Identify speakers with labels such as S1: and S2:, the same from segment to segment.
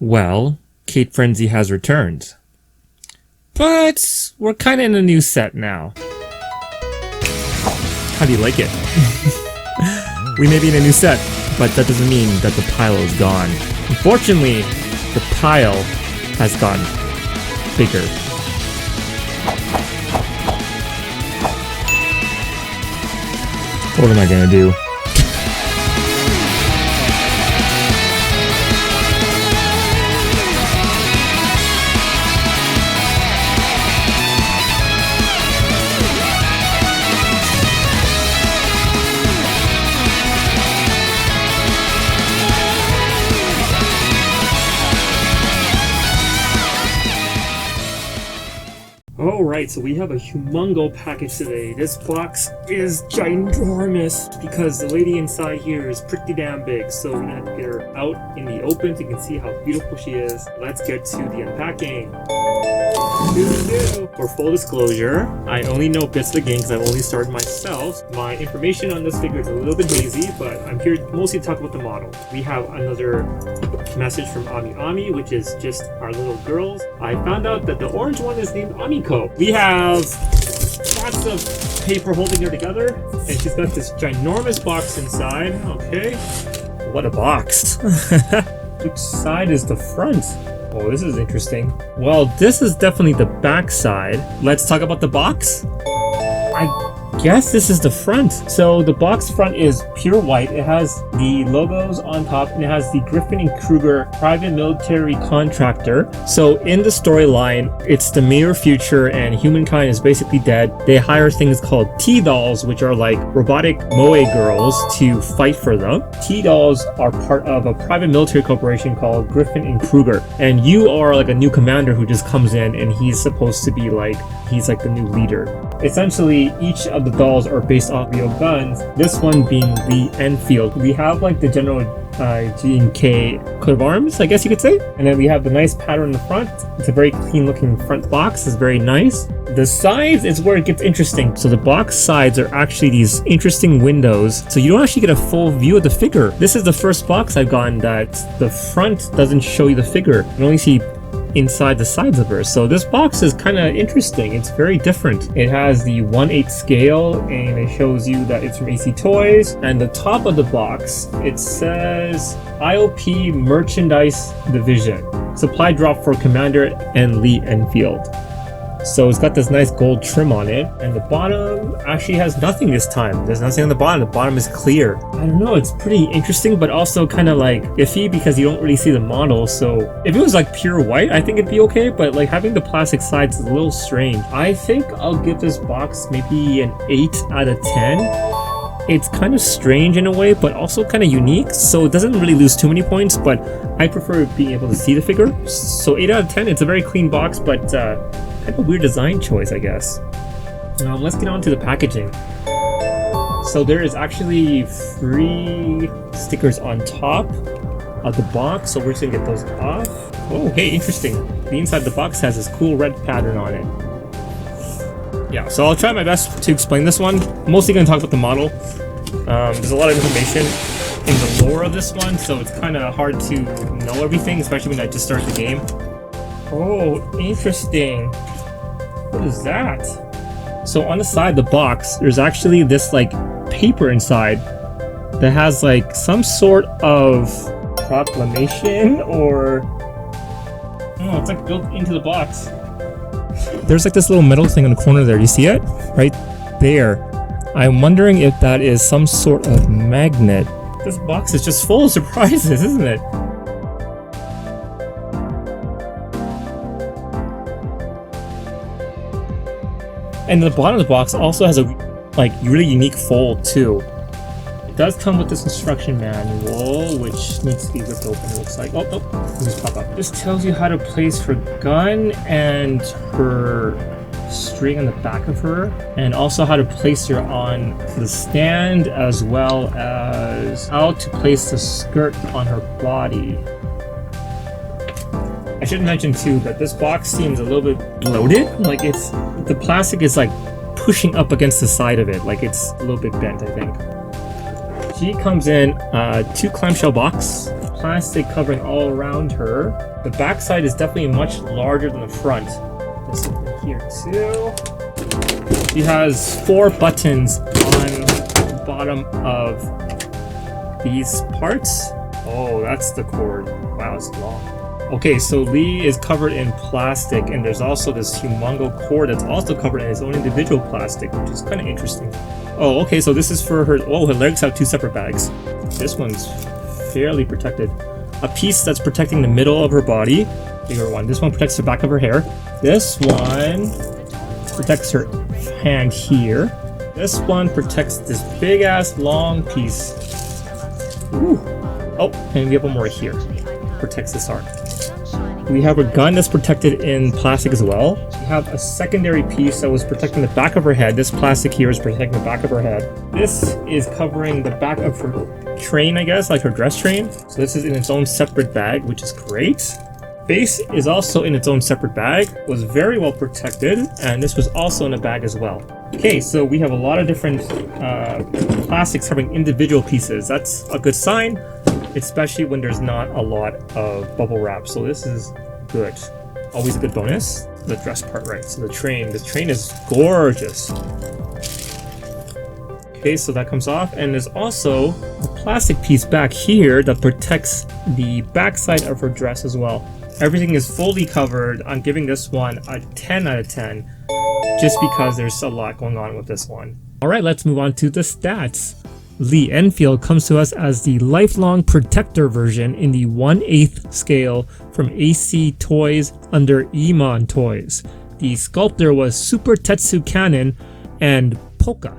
S1: Well, Cate Frenzy has returned. But we're kinda in a new set now. How do you like it? We may be in a new set, but that doesn't mean that the pile is gone. Unfortunately, the pile has gotten bigger. What am I gonna do? Alright, so we have a humongo package today. This box is ginormous because the lady inside here is pretty damn big. So we're gonna have to get her out in the open so you can see how beautiful she is. Let's get to the unpacking. For full disclosure, I only know bits of the game because I've only started myself. My information on this figure is a little bit hazy, but I'm here mostly to talk about the model. We have another message from Ami, which is just our little girls. I found out that the orange one is named Amiko. We have lots of paper holding her together, and she's got this ginormous box inside. Okay, what a box. Which side is the front? Oh, this is interesting. Well, this is definitely the back side. Let's talk about the box. I guess this is the front. So the box front is pure white. It has the logos on top, and it has the Griffin and Kruger private military contractor. So in the storyline, it's the near future and humankind is basically dead. They hire things called T-dolls, which are like robotic moe girls, to fight for them. T-dolls are part of a private military corporation called Griffin and Kruger. And you are like a new commander who just comes in, and he's supposed to be like, he's like the new leader. Essentially, each of the dolls are based off real guns, this one being Lee Enfield. We have like the general G and K coat of arms, I guess you could say. And then we have the nice pattern in the front. It's a very clean looking front box, it's very nice. The sides is where it gets interesting. So the box sides are actually these interesting windows, so you don't actually get a full view of the figure. This is the first box I've gotten that the front doesn't show you the figure. You only see inside the sides of her. So this box is kind of interesting. It's very different. It has the 1/8 scale, and it shows you that it's from AC Toys. And the top of the box, it says IOP Merchandise Division. Supply drop for Commander and Lee Enfield. So it's got this nice gold trim on it, and the bottom actually has nothing this time. There's nothing on the bottom. The bottom is clear. I don't know, it's pretty interesting, but also kind of like iffy because you don't really see the model. So if it was like pure white, I think it'd be okay, but like having the plastic sides is a little strange. I think I'll give this box maybe an 8 out of 10. It's kind of strange in a way, but also kind of unique, so it doesn't really lose too many points, but I prefer being able to see the figure. So 8 out of 10, it's a very clean box, but kind of a weird design choice, I guess. Let's get on to the packaging. So there is actually 3 stickers on top of the box, so we're just gonna get those off. Oh, hey, interesting. The inside of the box has this cool red pattern on it. Yeah, so I'll try my best to explain this one. I'm mostly gonna talk about the model. There's a lot of information in the lore of this one, so it's kind of hard to know everything, especially when I just started the game. Oh, interesting. What is that? So on the side of the box, there's actually this like paper inside that has like some sort of proclamation, or I don't know, it's like built into the box. There's like this little metal thing in the corner there. You see it? Right there. I'm wondering if that is some sort of magnet. This box is just full of surprises, isn't it? And the bottom of the box also has a like really unique fold too. It does come with this instruction manual, which needs to be ripped open, it looks like. Oh, let me just pop up. This tells you how to place her gun and her string on the back of her, and also how to place her on the stand, as well as how to place the skirt on her body. I should mention too that this box seems a little bit bloated. Like the plastic is like pushing up against the side of it. Like it's a little bit bent, I think. She comes in 2 clamshell box. plastic covering all around her. The back side is definitely much larger than the front. This one here too. She has 4 buttons on the bottom of these parts. Oh, that's the cord. Wow, it's long. Okay, so Lee is covered in plastic, and there's also this humongo cord that's also covered in its own individual plastic, which is kind of interesting. Oh, okay, so this is for her. Oh, her legs have 2 separate bags. This one's fairly protected. A piece that's protecting the middle of her body. Bigger one. This one protects the back of her hair. This one protects her hand here. This one protects this big ass long piece. Ooh. Oh, and we have one more here. Protects this arm. We have a gun that's protected in plastic as well. We have a secondary piece that was protecting the back of her head. This plastic here is protecting the back of her head. This is covering the back of her train, I guess, like her dress train. So this is in its own separate bag, which is great. Base is also in its own separate bag, was very well protected, and this was also in a bag as well. Okay, so we have a lot of different plastics covering individual pieces. That's a good sign, especially when there's not a lot of bubble wrap. So this is good. Always a good bonus. The dress part, right? So the train is gorgeous. Okay, so that comes off, and there's also a plastic piece back here that protects the backside of her dress as well. Everything is fully covered. I'm giving this one a 10 out of 10 just because there's a lot going on with this one. Alright, let's move on to the stats. Lee Enfield comes to us as the Lifelong Protector version in the 1/8 scale from AC Toys under Emon Toys. The sculptor was Super Tetsu Cannon and Polka.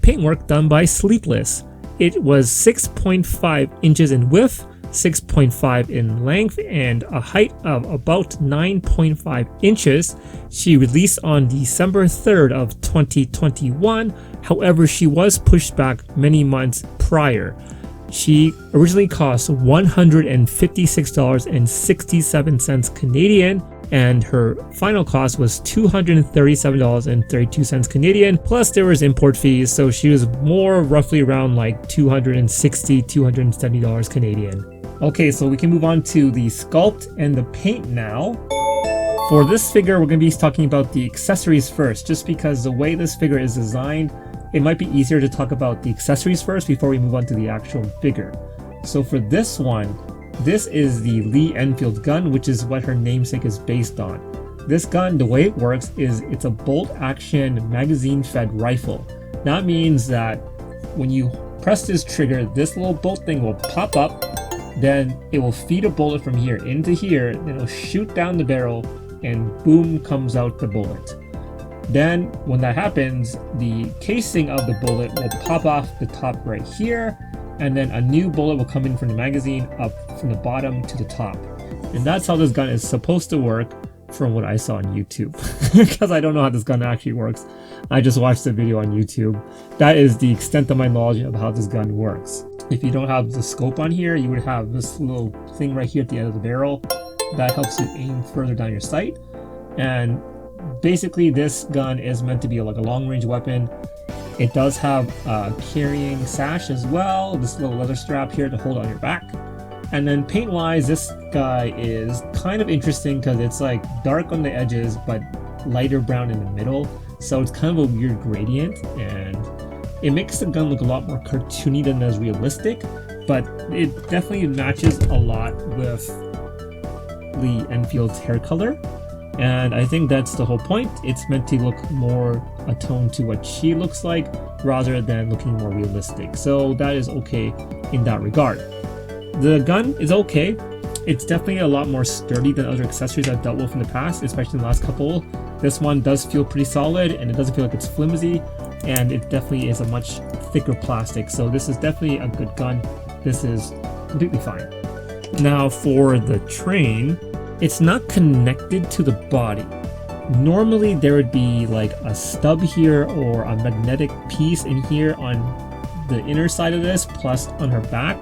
S1: Paintwork done by Sleepless. It was 6.5 inches in width, 6.5 in length, and a height of about 9.5 inches. She released on December 3rd of 2021. However, she was pushed back many months prior. She originally cost $156.67 Canadian, and her final cost was $237.32 Canadian, plus there was import fees, so she was more roughly around like $260, $270 Canadian. Okay, so we can move on to the sculpt and the paint now. For this figure, we're going to be talking about the accessories first, just because the way this figure is designed, it might be easier to talk about the accessories first before we move on to the actual figure. So for this one, this is the Lee Enfield gun, which is what her namesake is based on. This gun, the way it works is it's a bolt action magazine fed rifle. That means that when you press this trigger, this little bolt thing will pop up, then it will feed a bullet from here into here, then it'll shoot down the barrel, and boom comes out the bullet. Then when that happens, the casing of the bullet will pop off the top right here, and then a new bullet will come in from the magazine up from the bottom to the top. And that's how this gun is supposed to work from what I saw on YouTube. Because I don't know how this gun actually works. I just watched the video on YouTube. That is the extent of my knowledge of how this gun works. If you don't have the scope on here, you would have this little thing right here at the end of the barrel. That helps you aim further down your sight. And basically this gun is meant to be like a long-range weapon. It does have a carrying sash as well, this little leather strap here to hold on your back. And then paint-wise, this guy is kind of interesting because it's like dark on the edges but lighter brown in the middle. So it's kind of a weird gradient, and it makes the gun look a lot more cartoony than it is realistic, but it definitely matches a lot with Lee Enfield's hair color. And I think that's the whole point. It's meant to look more attuned to what she looks like rather than looking more realistic. So that is okay in that regard. The gun is okay. It's definitely a lot more sturdy than other accessories I've dealt with in the past, especially in the last couple. This one does feel pretty solid, and it doesn't feel like it's flimsy, and it definitely is a much thicker plastic. So this is definitely a good gun. This is completely fine. Now for the train, it's not connected to the body. Normally there would be like a stub here or a magnetic piece in here on the inner side of this, plus on her back,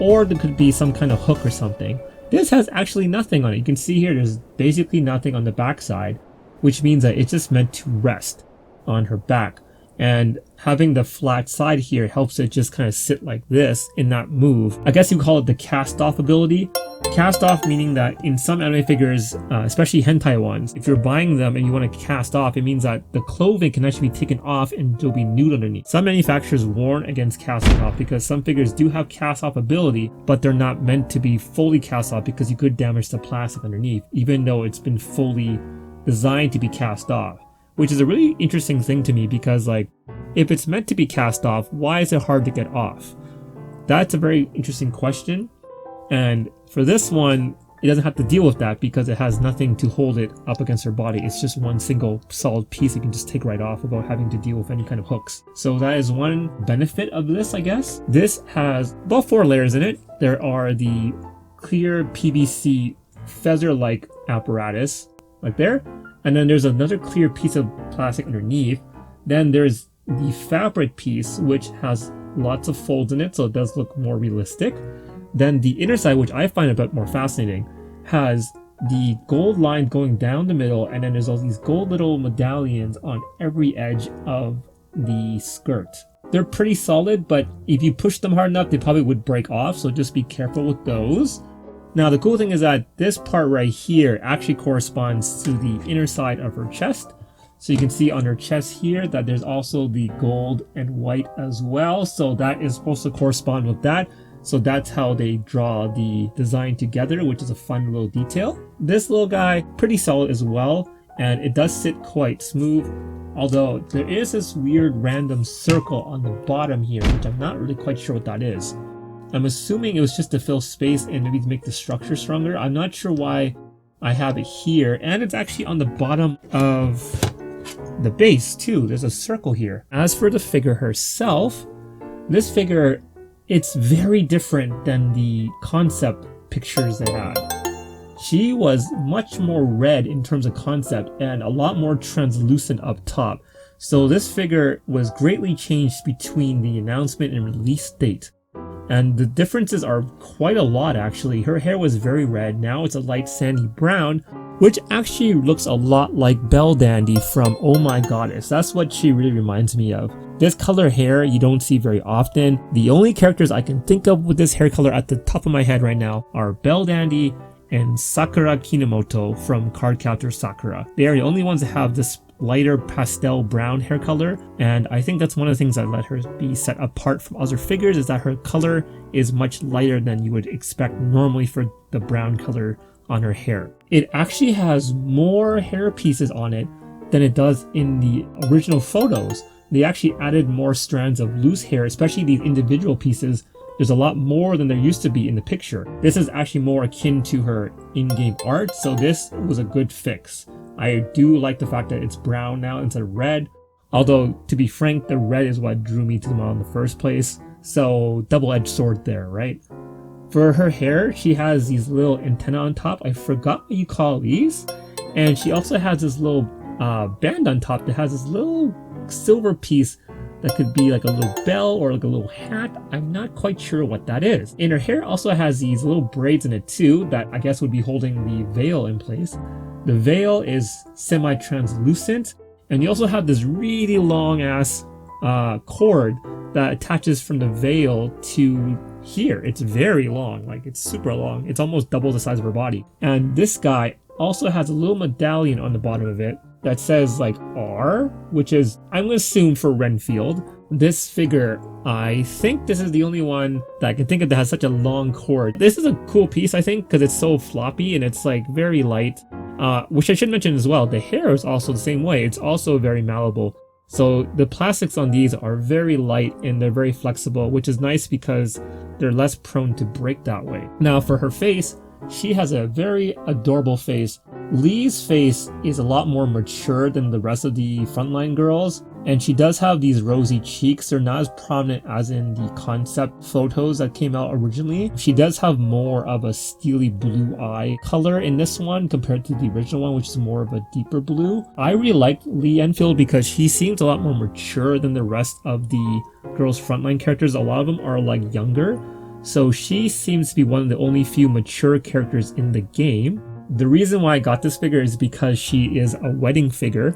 S1: or there could be some kind of hook or something. This has actually nothing on it. You can see here there's basically nothing on the back side, which means that it's just meant to rest on her back. And having the flat side here helps it just kind of sit like this and not move. I guess you call it the cast off ability. Cast off meaning that in some anime figures, especially hentai ones, if you're buying them and you want to cast off, it means that the clothing can actually be taken off and it'll be nude underneath. Some manufacturers warn against casting off because some figures do have cast off ability, but they're not meant to be fully cast off because you could damage the plastic underneath, even though it's been fully designed to be cast off. Which is a really interesting thing to me because, like, if it's meant to be cast off, why is it hard to get off? That's a very interesting question. And for this one, it doesn't have to deal with that because it has nothing to hold it up against her body. It's just one single solid piece you can just take right off without having to deal with any kind of hooks. So that is one benefit of this, I guess. This has about 4 layers in it. There are the clear PVC feather-like apparatus, like there. And then there's another clear piece of plastic underneath. Then there's the fabric piece, which has lots of folds in it, so it does look more realistic. Then the inner side, which I find a bit more fascinating, has the gold line going down the middle, and then there's all these gold little medallions on every edge of the skirt. They're pretty solid, but if you push them hard enough, they probably would break off, so just be careful with those. Now, the cool thing is that this part right here actually corresponds to the inner side of her chest. So you can see on her chest here that there's also the gold and white as well. So that is supposed to correspond with that. So that's how they draw the design together, which is a fun little detail. This little guy, pretty solid as well. And it does sit quite smooth. Although there is this weird random circle on the bottom here, which I'm not really quite sure what that is. I'm assuming it was just to fill space and maybe to make the structure stronger. I'm not sure why I have it here. And it's actually on the bottom of the base too. There's a circle here. As for the figure herself, this figure, it's very different than the concept pictures they had. She was much more red in terms of concept and a lot more translucent up top. So this figure was greatly changed between the announcement and release date. And the differences are quite a lot actually. Her hair was very red, now it's a light sandy brown, which actually looks a lot like Belldandy from Oh My Goddess. That's what she really reminds me of. This color hair you don't see very often. The only characters I can think of with this hair color at the top of my head right now are Belldandy and Sakura Kinomoto from Cardcaptor Sakura. They are the only ones that have this lighter pastel brown hair color, and I think that's one of the things that let her be set apart from other figures, is that her color is much lighter than you would expect normally for the brown color on her hair. It actually has more hair pieces on it than it does in the original photos. They actually added more strands of loose hair, especially these individual pieces. There's a lot more than there used to be in the picture. This is actually more akin to her in-game art, so this was a good fix. I do like the fact that it's brown now instead of red, although to be frank, the red is what drew me to the model in the first place, so double-edged sword there, right? For her hair, she has these little antennae on top. I forgot what you call these. And she also has this little band on top that has this little silver piece that could be like a little bell or like a little hat. I'm not quite sure what that is. And her hair also has these little braids in it too that I guess would be holding the veil in place. The veil is semi-translucent, and you also have this really long ass cord that attaches from the veil to here. It's very long, like it's super long. It's almost double the size of her body. And this guy also has a little medallion on the bottom of it that says like R, which is, I'm gonna assume, for Renfield. This figure, I think this is the only one that I can think of that has such a long cord. This is a cool piece, I think, because it's so floppy and it's like very light. Which I should mention as well, the hair is also the same way. It's also very malleable. So the plastics on these are very light and they're very flexible, which is nice because they're less prone to break that way. Now for her face, she has a very adorable face. Lee's face is a lot more mature than the rest of the frontline girls, and she does have these rosy cheeks. They're not as prominent as in the concept photos that came out originally. She does have more of a steely blue eye color in this one compared to the original one, which is more of a deeper blue. I really like Lee Enfield because she seems a lot more mature than the rest of the girls' frontline characters. A lot of them are like younger. So she seems to be one of the only few mature characters in the game. The reason why I got this figure is because she is a wedding figure,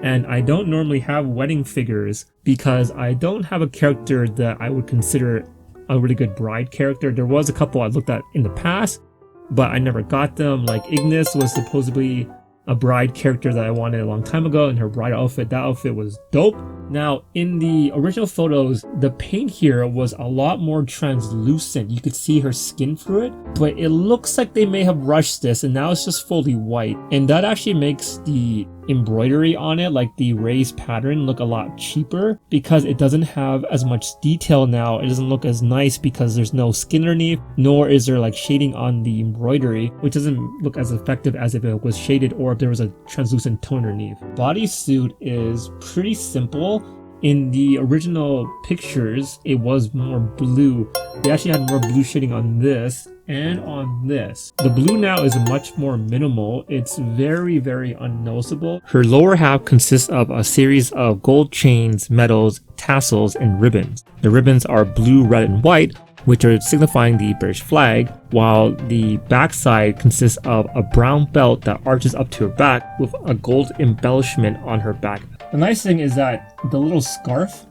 S1: And I don't normally have wedding figures because I don't have a character that I would consider a really good bride character. There was a couple I looked at in the past, but I never got them. Like Ignis was supposedly a bride character that I wanted a long time ago, and her bride outfit, that outfit was dope. Now, in the original photos, the paint here was a lot more translucent. You could see her skin through it, but it looks like they may have rushed this, and now it's just fully white. And that actually makes the embroidery on it, like the raised pattern, look a lot cheaper because it doesn't have as much detail now. It doesn't look as nice because there's no skin underneath, nor is there like shading on the embroidery, which doesn't look as effective as if it was shaded or if there was a translucent tone underneath. Bodysuit is pretty simple. In the original pictures, it was more blue. They actually had more blue shading on this and on this. The blue now is much more minimal. It's very, very unnoticeable. Her lower half consists of a series of gold chains, medals, tassels, and ribbons. The ribbons are blue, red, and white, which are signifying the British flag, while the backside consists of a brown belt that arches up to her back with a gold embellishment on her back. The nice thing is that the little scarf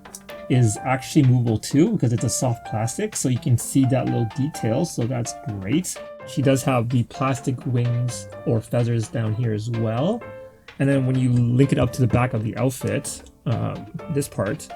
S1: is actually movable too because it's a soft plastic, so you can see that little detail, so that's great. She does have the plastic wings or feathers down here as well. And then when you link it up to the back of the outfit, this part,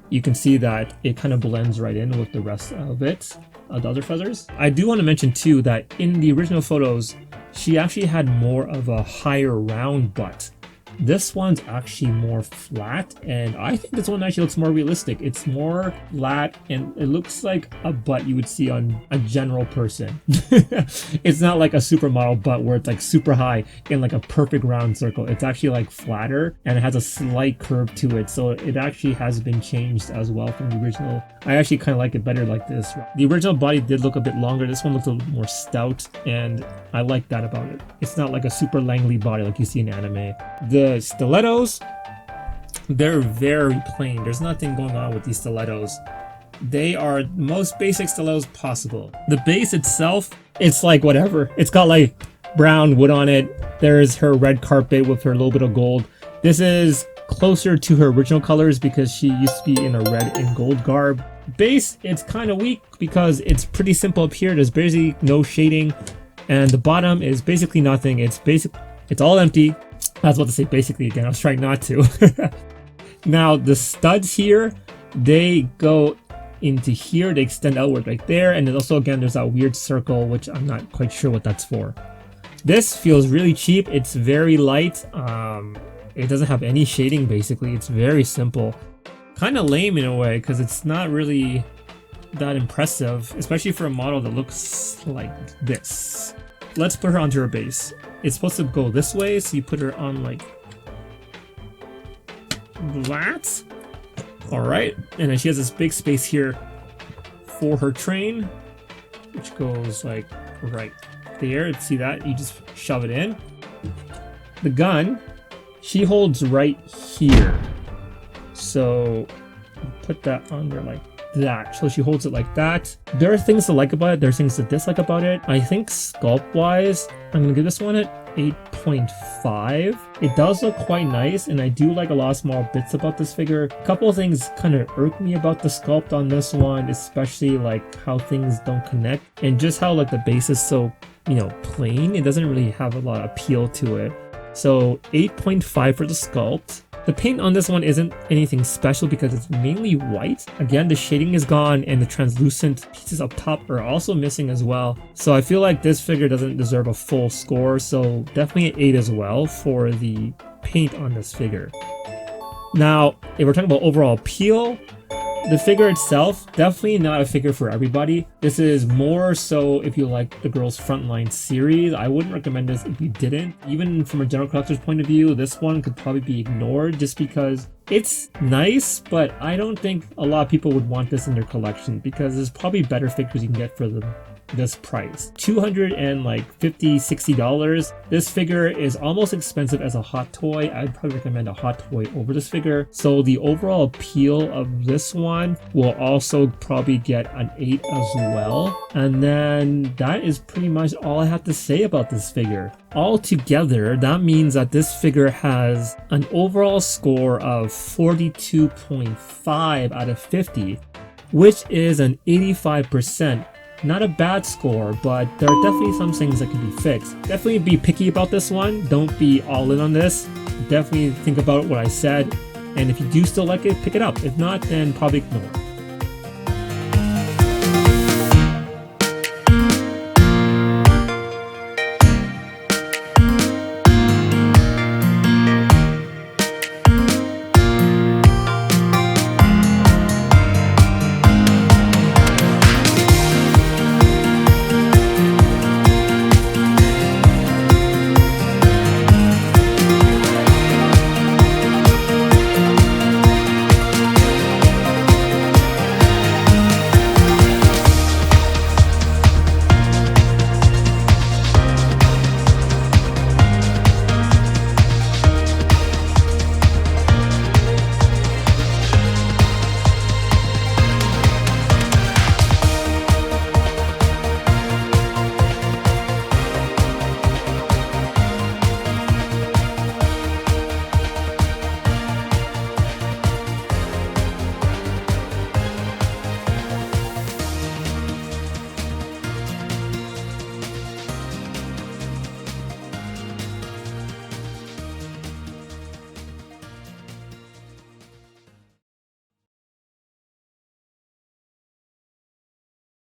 S1: you can see that it kind of blends right in with the rest of it, the other feathers. I do want to mention too that in the original photos, she actually had more of a higher round butt. This one's actually more flat, and I think this one actually looks more realistic. It's more flat, and it looks like a butt you would see on a general person. It's not like a supermodel butt where it's like super high in like a perfect round circle. It's actually like flatter, and it has a slight curve to it, so it actually has been changed as well from the original. I actually kind of like it better like this. The original body did look a bit longer. This one looks a little more stout, and I like that about it. It's not like a super Langley body like you see in anime. The stilettos, they're very plain. There's nothing going on with these stilettos. They are the most basic stilettos possible. The base itself, it's like whatever. It's got like brown wood on it. There's her red carpet with her little bit of gold. This is closer to her original colors because she used to be in a red and gold garb. Base, it's kind of weak because it's pretty simple up here. There's basically no shading, and the bottom is basically nothing. It's all empty. I was about to say basically again. I was trying not to. Now the studs here, they go into here. They extend outward right there, and then also again there's that weird circle which I'm not quite sure what that's for. This feels really cheap. It's very light. It doesn't have any shading basically. It's very simple. Kind of lame in a way because it's not really that impressive, especially for a model that looks like this. Let's put her onto her base. It's supposed to go this way, so you put her on like that. Alright, and then she has this big space here for her train, which goes like right there. See that? You just shove it in. The gun, she holds right here. So put that on there like that. So she holds it like that. There are things to like about it. There's things to dislike about it. I think sculpt wise, I'm gonna give this one an 8.5. It does look quite nice, and I do like a lot of small bits about this figure. A couple of things kind of irk me about the sculpt on this one, especially like how things don't connect and just how like the base is so, you know, plain. It doesn't really have a lot of appeal to it. So 8.5 for the sculpt. The paint on this one isn't anything special because it's mainly white. Again, the shading is gone and the translucent pieces up top are also missing as well. So I feel like this figure doesn't deserve a full score, so definitely an 8 as well for the paint on this figure. Now, if we're talking about overall appeal, the figure itself, definitely not a figure for everybody. This is more so if you like the Girls Frontline series. I wouldn't recommend this if you didn't. Even from a general collector's point of view, this one could probably be ignored just because it's nice, but I don't think a lot of people would want this in their collection because there's probably better figures you can get for the this price. $250-$60. This figure is almost expensive as a hot toy. I'd probably recommend a hot toy over this figure. So the overall appeal of this one will also probably get an 8 as well. And then that is pretty much all I have to say about this figure. Altogether, that means that this figure has an overall score of 42.5 out of 50, which is an 85%. Not a bad score, but there are definitely some things that can be fixed. Definitely be picky about this one. Don't be all in on this. Definitely think about what I said. And if you do still like it, pick it up. If not, then probably ignore it.